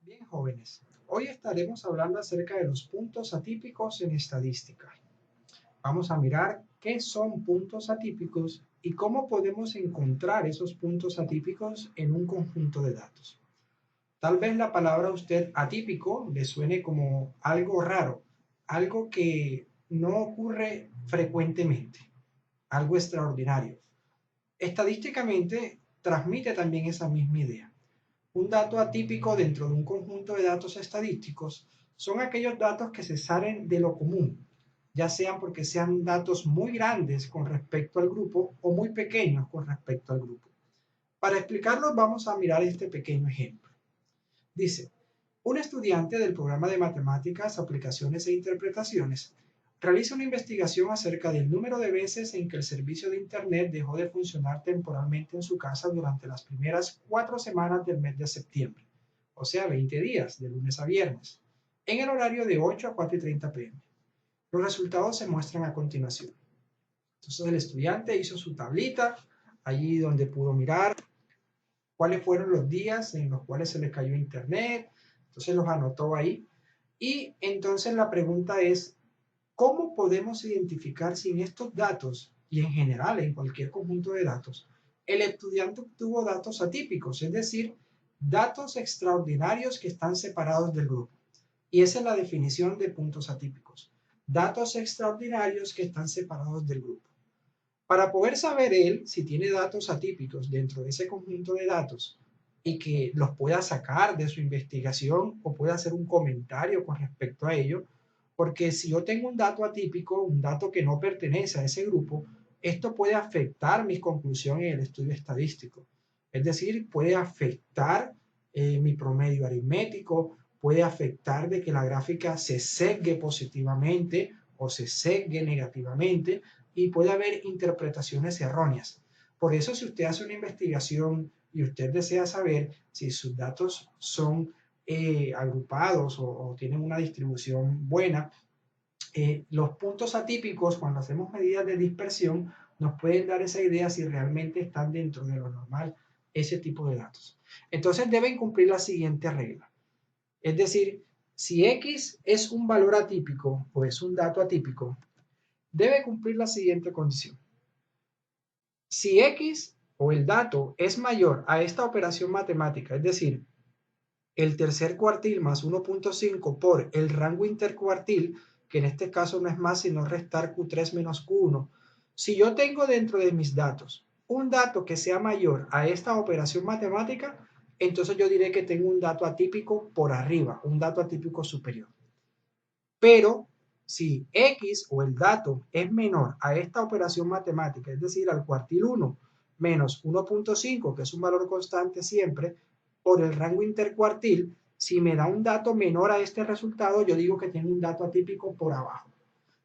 Bien, jóvenes, hoy estaremos hablando acerca de los puntos atípicos en estadística. Vamos a mirar qué son puntos atípicos y cómo podemos encontrar esos puntos atípicos en un conjunto de datos. Tal vez la palabra a usted atípico le suene como algo raro, algo que no ocurre frecuentemente, algo extraordinario. Estadísticamente transmite también esa misma idea. Un dato atípico dentro de un conjunto de datos estadísticos son aquellos datos que se salen de lo común, ya sean porque sean datos muy grandes con respecto al grupo o muy pequeños con respecto al grupo. Para explicarlo vamos a mirar este pequeño ejemplo. Dice, un estudiante del programa de matemáticas, aplicaciones e interpretaciones realiza una investigación acerca del número de veces en que el servicio de Internet dejó de funcionar temporalmente en su casa durante las primeras 4 semanas del mes de septiembre, o sea, 20 días, de lunes a viernes, en el horario de 8 a 4:30 pm. Los resultados se muestran a continuación. Entonces el estudiante hizo su tablita, allí donde pudo mirar cuáles fueron los días en los cuales se le cayó internet, entonces los anotó ahí. Y entonces la pregunta es, ¿cómo podemos identificar si en estos datos, y en general en cualquier conjunto de datos, el estudiante obtuvo datos atípicos, es decir, datos extraordinarios que están separados del grupo? Y esa es la definición de puntos atípicos. Datos extraordinarios que están separados del grupo. Para poder saber él si tiene datos atípicos dentro de ese conjunto de datos y que los pueda sacar de su investigación o pueda hacer un comentario con respecto a ello, porque si yo tengo un dato atípico, un dato que no pertenece a ese grupo, esto puede afectar mis conclusiones en el estudio estadístico. Es decir, puede afectar mi promedio aritmético, puede afectar de que la gráfica se sesgue positivamente o se sesgue negativamente, y puede haber interpretaciones erróneas. Por eso, si usted hace una investigación y usted desea saber si sus datos son agrupados o tienen una distribución buena, los puntos atípicos, cuando hacemos medidas de dispersión, nos pueden dar esa idea si realmente están dentro de lo normal ese tipo de datos. Entonces deben cumplir la siguiente regla. Es decir, si X es un valor atípico o es un dato atípico, debe cumplir la siguiente condición. Si X o el dato es mayor a esta operación matemática, es decir, el tercer cuartil más 1.5 por el rango intercuartil, que en este caso no es más sino restar Q3 menos Q1, si yo tengo dentro de mis datos un dato que sea mayor a esta operación matemática, entonces yo diré que tengo un dato atípico por arriba, un dato atípico superior. Pero si X o el dato es menor a esta operación matemática, es decir, al cuartil 1 menos 1.5, que es un valor constante siempre, por el rango intercuartil, si me da un dato menor a este resultado, yo digo que tengo un dato atípico por abajo.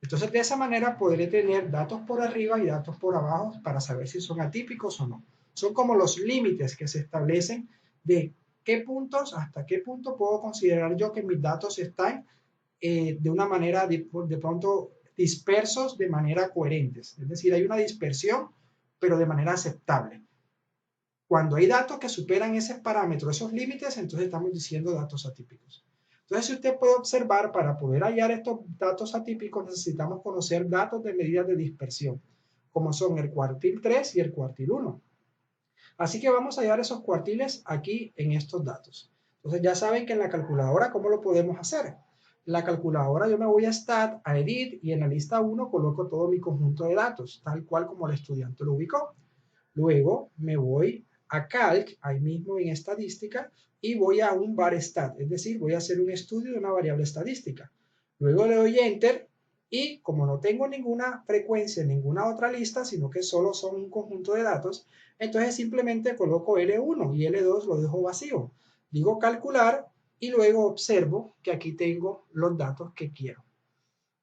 Entonces, de esa manera podré tener datos por arriba y datos por abajo para saber si son atípicos o no. Son como los límites que se establecen de qué puntos, hasta qué punto puedo considerar yo que mis datos están de una manera de pronto dispersos de manera coherentes. Es decir, hay una dispersión, pero de manera aceptable. Cuando hay datos que superan ese parámetro, esos límites, entonces estamos diciendo datos atípicos. Entonces, si usted puede observar, para poder hallar estos datos atípicos necesitamos conocer datos de medidas de dispersión, como son el cuartil 3 y el cuartil 1. Así que vamos a hallar esos cuartiles aquí en estos datos. Entonces ya saben que en la calculadora, ¿cómo lo podemos hacer? La calculadora, yo me voy a Stat, a Edit, y en la lista 1 coloco todo mi conjunto de datos, tal cual como el estudiante lo ubicó. Luego me voy a Calc, ahí mismo en Estadística, y voy a un var stat, es decir, voy a hacer un estudio de una variable estadística. Luego le doy Enter, y como no tengo ninguna frecuencia en ninguna otra lista, sino que solo son un conjunto de datos, entonces simplemente coloco L1 y L2 lo dejo vacío. Digo calcular y luego observo que aquí tengo los datos que quiero.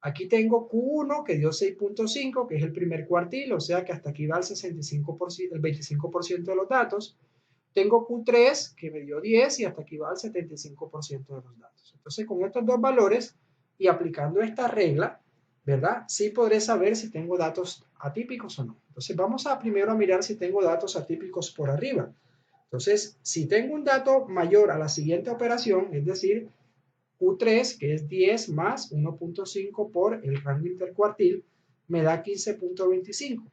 Aquí tengo Q1 que dio 6.5, que es el primer cuartil, o sea que hasta aquí va el 65%, el 25% de los datos. Tengo Q3 que me dio 10 y hasta aquí va el 75% de los datos. Entonces, con estos dos valores y aplicando esta regla, ¿verdad? Sí podré saber si tengo datos atípicos o no. Entonces, vamos a primero a mirar si tengo datos atípicos por arriba. Entonces, si tengo un dato mayor a la siguiente operación, es decir, Q3, que es 10 más 1.5 por el rango intercuartil, me da 15.25.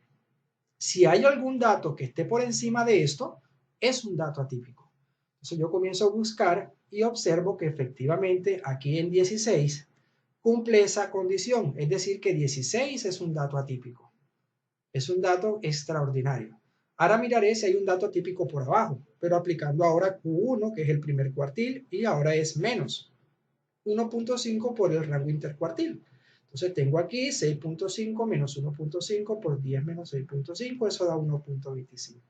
Si hay algún dato que esté por encima de esto, es un dato atípico. Entonces yo comienzo a buscar y observo que efectivamente aquí en 16 cumple esa condición, es decir, que 16 es un dato atípico. Es un dato extraordinario. Ahora miraré si hay un dato atípico por abajo, pero aplicando ahora Q1, que es el primer cuartil, y ahora es menos 1.5 por el rango intercuartil. Entonces tengo aquí 6.5 menos 1.5 por 10 menos 6.5, eso da 1.25.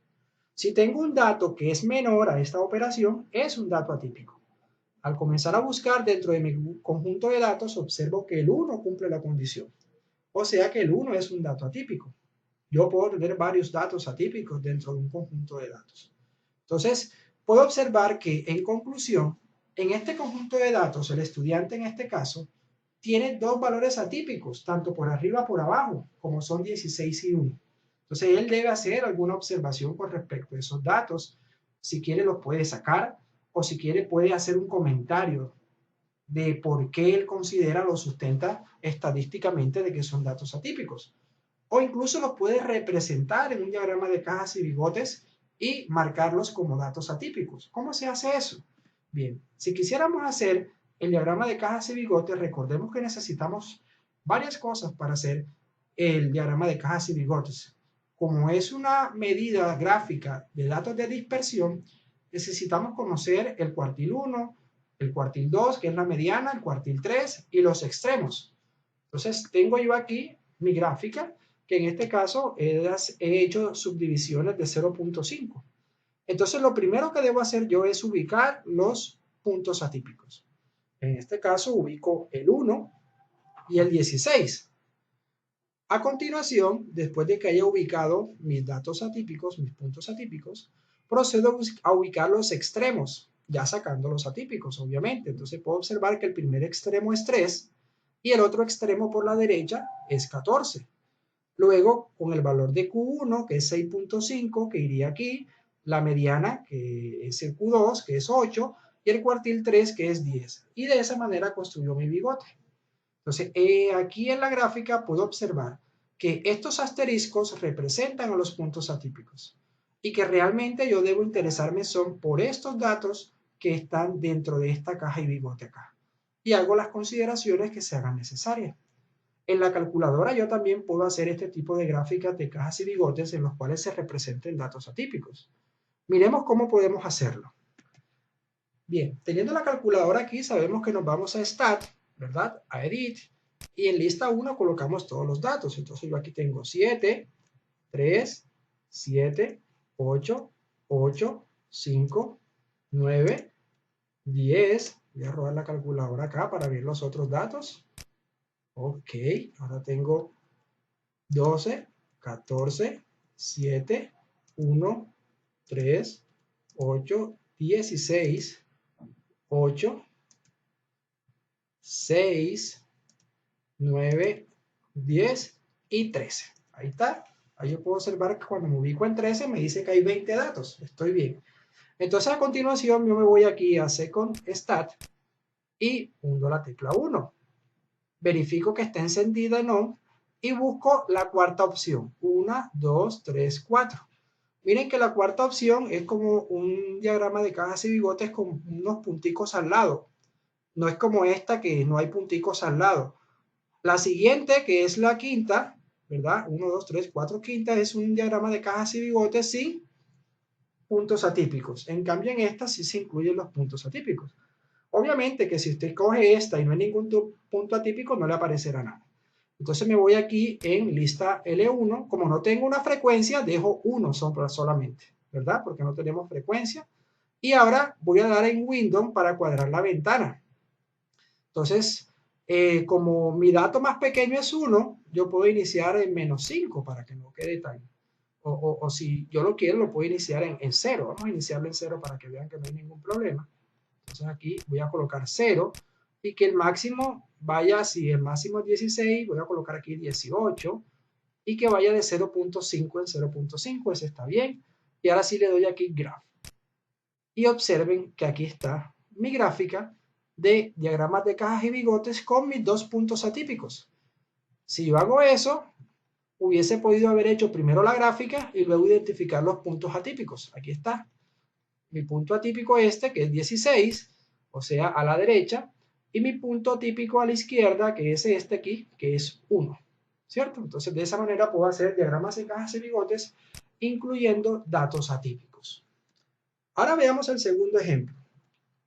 Si tengo un dato que es menor a esta operación, es un dato atípico. Al comenzar a buscar dentro de mi conjunto de datos, observo que el 1 cumple la condición. O sea que el 1 es un dato atípico. Yo puedo tener varios datos atípicos dentro de un conjunto de datos. Entonces, puedo observar que, en conclusión, en este conjunto de datos, el estudiante en este caso tiene dos valores atípicos, tanto por arriba como por abajo, como son 16 y 1. Entonces, él debe hacer alguna observación con respecto a esos datos. Si quiere, los puede sacar, o si quiere, puede hacer un comentario de por qué él considera, lo sustenta estadísticamente de que son datos atípicos. O incluso los puede representar en un diagrama de cajas y bigotes y marcarlos como datos atípicos. ¿Cómo se hace eso? Bien, si quisiéramos hacer el diagrama de cajas y bigotes, recordemos que necesitamos varias cosas para hacer el diagrama de cajas y bigotes. Como es una medida gráfica de datos de dispersión, necesitamos conocer el cuartil 1, el cuartil 2, que es la mediana, el cuartil 3 y los extremos. Entonces, tengo yo aquí mi gráfica, que en este caso he hecho subdivisiones de 0.5. Entonces, lo primero que debo hacer yo es ubicar los puntos atípicos. En este caso, ubico el 1 y el 16. A continuación, después de que haya ubicado mis datos atípicos, mis puntos atípicos, procedo a ubicar los extremos, ya sacando los atípicos, obviamente. Entonces, puedo observar que el primer extremo es 3 y el otro extremo por la derecha es 14. Luego, con el valor de Q1, que es 6.5, que iría aquí, la mediana, que es el Q2, que es 8, y el cuartil 3, que es 10. Y de esa manera construyo mi bigote. Entonces, aquí en la gráfica puedo observar que estos asteriscos representan a los puntos atípicos y que realmente yo debo interesarme son por estos datos que están dentro de esta caja y bigote acá. Y hago las consideraciones que se hagan necesarias. En la calculadora yo también puedo hacer este tipo de gráficas de cajas y bigotes en los cuales se representen datos atípicos. Miremos cómo podemos hacerlo. Bien, teniendo la calculadora aquí, sabemos que nos vamos a Stat, ¿verdad? A Edit, y en lista 1 colocamos todos los datos. Entonces yo aquí tengo 7, 3, 7, 8, 8, 5, 9, 10. Voy a robar la calculadora acá para ver los otros datos. Ok, ahora tengo 12, 14, 7, 1, 3, 8, 16, 8, 6, 9, 10 y 13. Ahí está. Ahí yo puedo observar que cuando me ubico en 13 me dice que hay 20 datos. Estoy bien. Entonces a continuación yo me voy aquí a Second Stat y hundo la tecla 1. Verifico que está encendida en on y busco la cuarta opción. 1, 2, 3, 4. Miren que la cuarta opción es como un diagrama de cajas y bigotes con unos punticos al lado. No es como esta que no hay punticos al lado. La siguiente, que es la quinta, ¿verdad? 1, 2, 3, 4, quinta, es un diagrama de cajas y bigotes sin puntos atípicos. En cambio, en esta sí se incluyen los puntos atípicos. Obviamente que si usted coge esta y no hay ningún punto atípico, no le aparecerá nada. Entonces me voy aquí en lista L1. Como no tengo una frecuencia, dejo 1 solamente, ¿verdad? Porque no tenemos frecuencia. Y ahora voy a dar en Windows para cuadrar la ventana. Entonces, como mi dato más pequeño es 1, yo puedo iniciar en -5 para que no quede tan... O si yo lo quiero, lo puedo iniciar en 0. Vamos a iniciarlo en 0 para que vean que no hay ningún problema. Entonces aquí voy a colocar 0 y que el máximo vaya, si el máximo es 16, voy a colocar aquí 18 y que vaya de 0.5 en 0.5, ese está bien. Y ahora sí le doy aquí Graph. Y observen que aquí está mi gráfica de diagramas de cajas y bigotes con mis dos puntos atípicos. Si yo hago eso, hubiese podido haber hecho primero la gráfica y luego identificar los puntos atípicos. Aquí está. Mi punto atípico este, que es 16, o sea, a la derecha, y mi punto atípico a la izquierda, que es este aquí, que es 1. ¿Cierto? Entonces, de esa manera puedo hacer diagramas de cajas y bigotes, incluyendo datos atípicos. Ahora veamos el segundo ejemplo.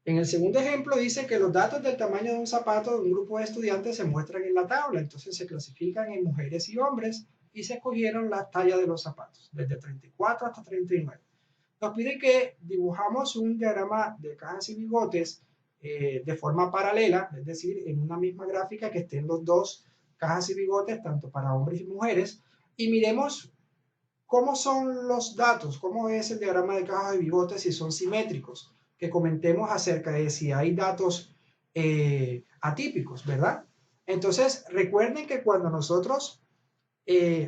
En el segundo ejemplo dice que los datos del tamaño de un zapato de un grupo de estudiantes se muestran en la tabla, entonces se clasifican en mujeres y hombres y se escogieron las tallas de los zapatos, desde 34 hasta 39. Nos pide que dibujamos un diagrama de cajas y bigotes de forma paralela, es decir, en una misma gráfica que estén los dos cajas y bigotes, tanto para hombres y mujeres, y miremos cómo son los datos, cómo es el diagrama de cajas y bigotes, si son simétricos, que comentemos acerca de si hay datos atípicos, ¿verdad? Entonces, recuerden que cuando nosotros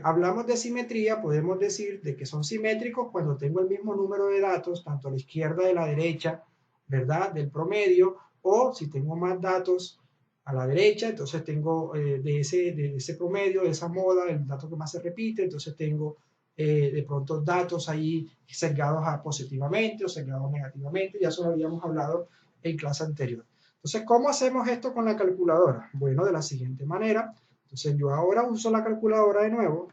hablamos de simetría, podemos decir de que son simétricos cuando tengo el mismo número de datos, tanto a la izquierda y a la derecha, ¿verdad? Del promedio, o si tengo más datos a la derecha, entonces tengo de ese promedio, de esa moda, el dato que más se repite, entonces tengo de pronto datos ahí sesgados positivamente o sesgados negativamente, ya eso lo habíamos hablado en clase anterior. Entonces, ¿cómo hacemos esto con la calculadora? Bueno, de la siguiente manera. Entonces yo ahora uso la calculadora de nuevo.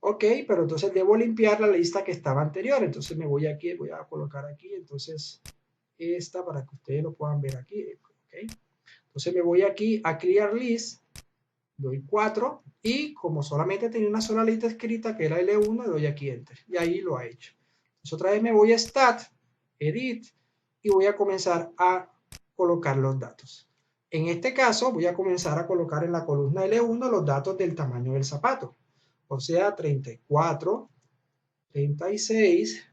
Ok, pero entonces debo limpiar la lista que estaba anterior. Entonces me voy aquí, voy a colocar aquí, entonces esta para que ustedes lo puedan ver aquí. Okay. Entonces me voy aquí a Clear List, doy 4 y como solamente tenía una sola lista escrita que era L1, doy aquí Enter. Y ahí lo ha hecho. Entonces otra vez me voy a Stat, Edit y voy a comenzar a colocar los datos. En este caso voy a comenzar a colocar en la columna L1 los datos del tamaño del zapato. O sea, 34, 36,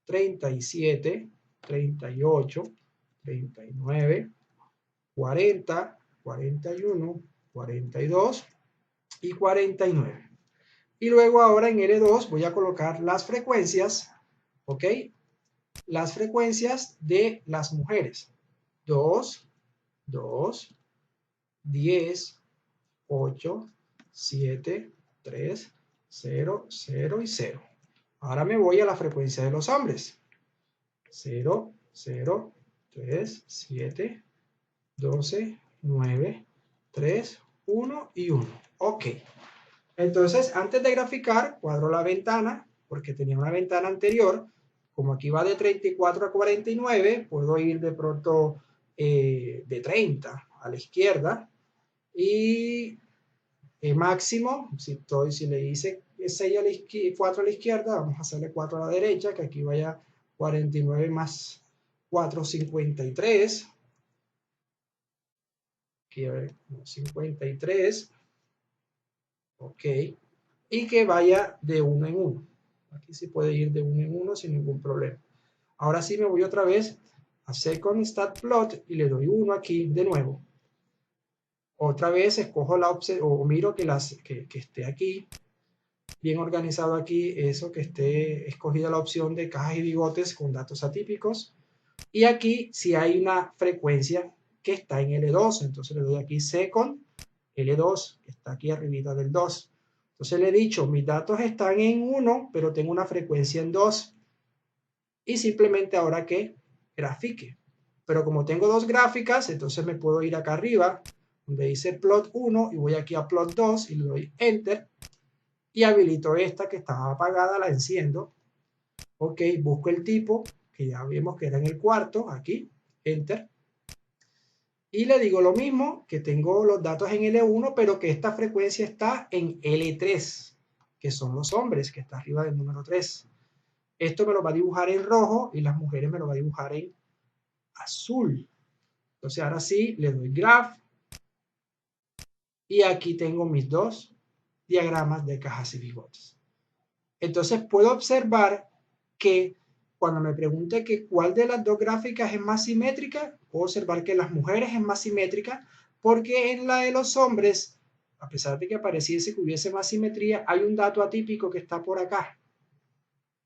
37, 38, 39, 40, 41, 42 y 49. Y luego ahora en L2 voy a colocar las frecuencias, ¿ok? Las frecuencias de las mujeres. 2, 2, 10, 8, 7, 3, 0, 0 y 0. Ahora me voy a la frecuencia de los hombres. 0, 0, 3, 7, 12, 9, 3, 1 y 1. Ok. Entonces, antes de graficar, cuadro la ventana, porque tenía una ventana anterior. Como aquí va de 34 a 49, puedo ir de pronto de 30 a la izquierda. Y máximo, si le hice 6 a la 4 a la izquierda, vamos a hacerle 4 a la derecha, que aquí vaya 49 más 4, 53. Aquí a ver, 53. Ok. Y que vaya de 1 en 1. Aquí sí puede ir de 1 en 1 sin ningún problema. Ahora sí me voy otra vez a Second Stat Plot y le doy 1 aquí de nuevo. Otra vez escojo la opción o miro que esté aquí bien organizado aquí, eso que esté escogida la opción de cajas y bigotes con datos atípicos. Y aquí si hay una frecuencia que está en L2, entonces le doy aquí Second L2, que está aquí arribita del 2. Entonces le he dicho, mis datos están en 1, pero tengo una frecuencia en 2. Y simplemente ahora que grafique. Pero como tengo dos gráficas, entonces me puedo ir acá arriba, donde dice Plot 1, y voy aquí a Plot 2 y le doy Enter. Y habilito esta que estaba apagada, la enciendo. Ok, busco el tipo, que ya vimos que era en el cuarto, aquí, Enter. Y le digo lo mismo, que tengo los datos en L1, pero que esta frecuencia está en L3, que son los hombres, que está arriba del número 3. Esto me lo va a dibujar en rojo y las mujeres me lo va a dibujar en azul. Entonces ahora sí, le doy Graph. Y aquí tengo mis dos diagramas de cajas y bigotes. Entonces puedo observar que cuando me pregunte que cuál de las dos gráficas es más simétrica, puedo observar que las mujeres es más simétrica porque en la de los hombres, a pesar de que pareciese que hubiese más simetría, hay un dato atípico que está por acá.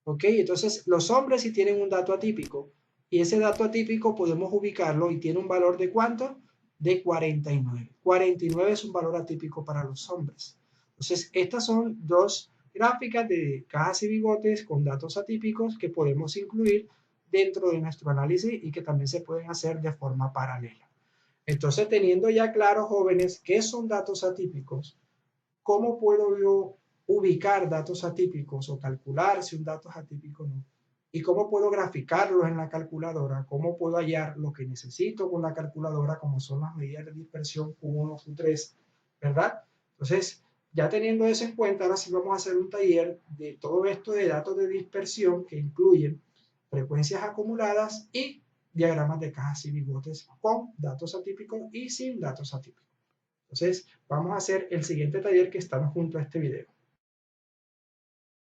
¿Ok? Entonces los hombres sí tienen un dato atípico Y ese dato atípico podemos ubicarlo y tiene un valor de ¿cuánto? De 49. 49 es un valor atípico para los hombres. Entonces, estas son dos gráficas de cajas y bigotes con datos atípicos que podemos incluir dentro de nuestro análisis y que también se pueden hacer de forma paralela. Entonces, teniendo ya claro, jóvenes, qué son datos atípicos, ¿cómo puedo yo ubicar datos atípicos o calcular si un dato es atípico o no? ¿Y cómo puedo graficarlos en la calculadora? ¿Cómo puedo hallar lo que necesito con la calculadora, como son las medidas de dispersión Q1, Q3, ¿verdad? Entonces, ya teniendo eso en cuenta, ahora sí vamos a hacer un taller de todo esto de datos de dispersión que incluyen frecuencias acumuladas y diagramas de cajas y bigotes con datos atípicos y sin datos atípicos. Entonces, vamos a hacer el siguiente taller que está junto a este video.